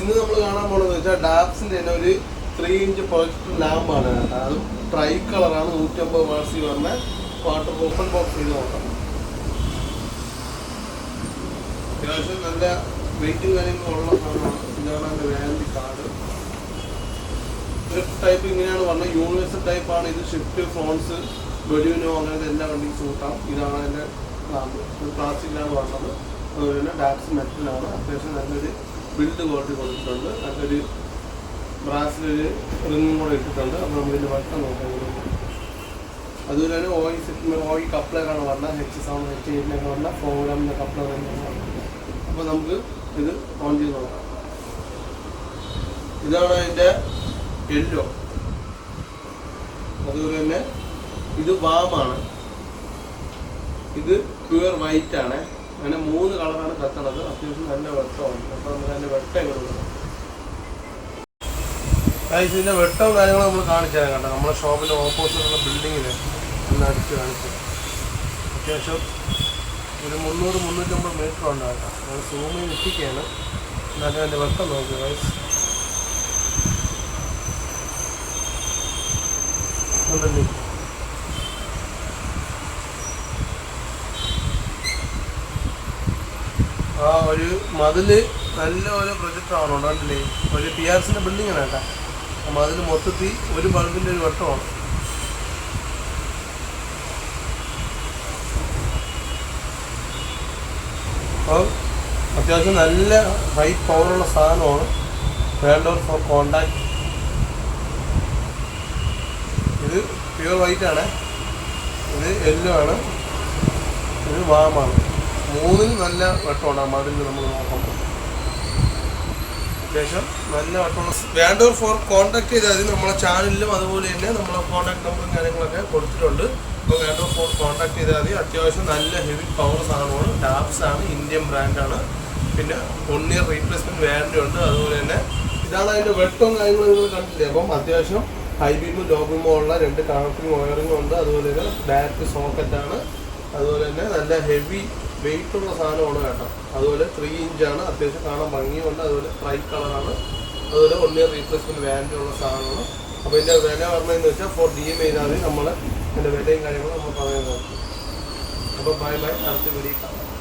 ഇന്ന് നമ്മൾ കാണാൻ പോണെന്ന് വെച്ചാൽ ഡാപ്സിന്റെ തന്നെ ഒരു 3 ഇഞ്ച് പ്രൊജക്ടർ ലാമ്പാണ്. അത് ട്രൈ കളറാണ്. 150 വാട്ട്സ് പറഞ്ഞ വാട്ടർ ഓപ്പൺ ബോക്സ് ചെയ്ത് നോക്കാം. അത്യാവശ്യം നല്ല വെയിറ്റും കാര്യങ്ങളും ഉള്ള സാധനമാണ്. ഇതാണ് അതിന്റെ വാറന്റി കാർഡ്. ടൈപ്പ് ഇങ്ങനെയാണ് പറഞ്ഞത്. യൂണിവേഴ്സൽ ടൈപ്പാണ് ഇത്. ഷിഫ്റ്റ് ഫ്രോൺസ് ബെഡ്യൂനോ അങ്ങനത്തെ എല്ലാ വണ്ടിക്കും സൂട്ടാം. ഇതാണ് അതിൻ്റെ ലാമ്പ്. പ്ലാസ്റ്റിക്കിലാണ് പറഞ്ഞത്. അതുപോലെ തന്നെ ഡാപ്സ് മെറ്റലാണ്. അത്യാവശ്യം നല്ലൊരു ബിൽഡ് ക്വാളിറ്റി കൊടുത്തിട്ടുണ്ട്. നല്ലൊരു ബ്രാസിലൊരു റിങ്ങും കൂടെ ഇട്ടിട്ടുണ്ട്. അപ്പോൾ നമ്മളിതിൻ്റെ വട്ടം നോക്കാം. അതുപോലെ തന്നെ ഓയിൽ കപ്ലറാണ് പറഞ്ഞത്. H7 H8 പറഞ്ഞ 4 ഗ്രാമിൻ്റെ കപ്ലർ തന്നെയാണ് പറഞ്ഞത്. അപ്പോൾ നമുക്ക് ഇത് ഓൺ ചെയ്ത് നോക്കാം. ഇതാണ് അതിൻ്റെ യെല്ലോ. അതുപോലെ തന്നെ ഇത് വാമാണ്. ഇത് പ്യുവർ വൈറ്റ് ആണ്. അങ്ങനെ 3 കളറാണ് കത്തണത്. അത്യാവശ്യം നല്ല വെട്ടമാണ്. അപ്പോൾ നമുക്ക് അതിൻ്റെ വെട്ടം കൊടുക്കണം. ഇതിൻ്റെ വെട്ടവും കാര്യങ്ങളും നമ്മൾ കാണിച്ചു തരാം കേട്ടോ. നമ്മുടെ ഷോപ്പിൻ്റെ ഓപ്പോസിറ്റുള്ള ബിൽഡിങ്ങിൽ ഒന്ന് അടിച്ച് കാണിച്ചു. അത്യാവശ്യം ഒരു 300-350 മീറ്റർ ഉണ്ട് കേട്ടോ. നമ്മൾ സൂം ചെയ്ത് എത്തിക്കുകയാണ്. എന്നാലും അതിൻ്റെ വെട്ടം നോക്കുക ഗൈസ്. ഉണ്ടല്ലേ ആ ഒരു മതില് നല്ല ഒരു പ്രൊജക്ടർ ആണോ കണ്ടില്ലേ. ഒരു PRCൻ്റെ ബിൽഡിംഗ് ആണ് കേട്ടോ. ആ മതിൽ മൊത്തത്തിൽ ഒരു ബൾബിൻ്റെ ഒരു വട്ടമാണ്. അപ്പം അത്യാവശ്യം നല്ല ഹൈ പവറുള്ള സാധനമാണ്. വേണ്ടവർ ഫോർ കോണ്ടാക്ട്. ഇത് പ്യുവർ വൈറ്റ് ആണ്. ഇത് യെല്ലോ ആണ്. ഇത് വാമാണ്. 3 നല്ല വെട്ടമാണ്. ആ മതിൽ നമ്മൾ നോക്കുമ്പോൾ അത്യാവശ്യം നല്ല വെട്ടമുള്ള. വേണ്ടവർ ഫോർ കോൺടാക്ട് ചെയ്താൽ മതി. നമ്മളെ ചാനലിലും അതുപോലെ തന്നെ നമ്മളെ കോൺടാക്ട് നമ്പറും കാര്യങ്ങളൊക്കെ കൊടുത്തിട്ടുണ്ട്. അപ്പോൾ വേണ്ടവർ ഫോർ കോൺടാക്ട് ചെയ്താൽ മതി. അത്യാവശ്യം നല്ല ഹെവി പവർ സാധനമാണ്. ഡാപ്സ് ആണ്. ഇന്ത്യൻ ബ്രാൻഡാണ്. പിന്നെ 1 ഇയർ റീപ്ലേസ്മെൻറ്റ് വാറണ്ടി ഉണ്ട്. അതുപോലെ തന്നെ ഇതാണ് അതിൻ്റെ വെട്ടവും കാര്യങ്ങളും നിങ്ങൾ കണ്ടില്ലേ. അപ്പം അത്യാവശ്യം ഹൈ ബീമും ലോ ബീമും ഉള്ള 2 കണക്റ്റിംഗ് വയറിങ്ങും ഉണ്ട്. അതുപോലെ തന്നെ ഡയറക്റ്റ് സോക്കറ്റാണ്. അതുപോലെ തന്നെ നല്ല ഹെവി വെയിറ്റുള്ള സാധനമാണ് കേട്ടോ. അതുപോലെ 3 ഇഞ്ചാണ്. അത്യാവശ്യം കാണാൻ ഭംഗിയുണ്ട്. അതുപോലെ ട്രൈ കളറാണ്. അതുപോലെ 1 ഇയർ റീപ്ലേസ്മെൻറ്റ് വാറണ്ടി ഉള്ള സാധനമാണ്. അപ്പോൾ ഇതിൻ്റെ വില പറഞ്ഞതെന്ന് വെച്ചാൽ ഫോർ DM ചെയ്താൽ മതി. നമ്മൾ ഇതിൻ്റെ വിലയും കാര്യങ്ങളും നമ്മൾ പറയുന്നത്. അപ്പോൾ ബൈ അടുത്ത വീഡിയോ കാണാം.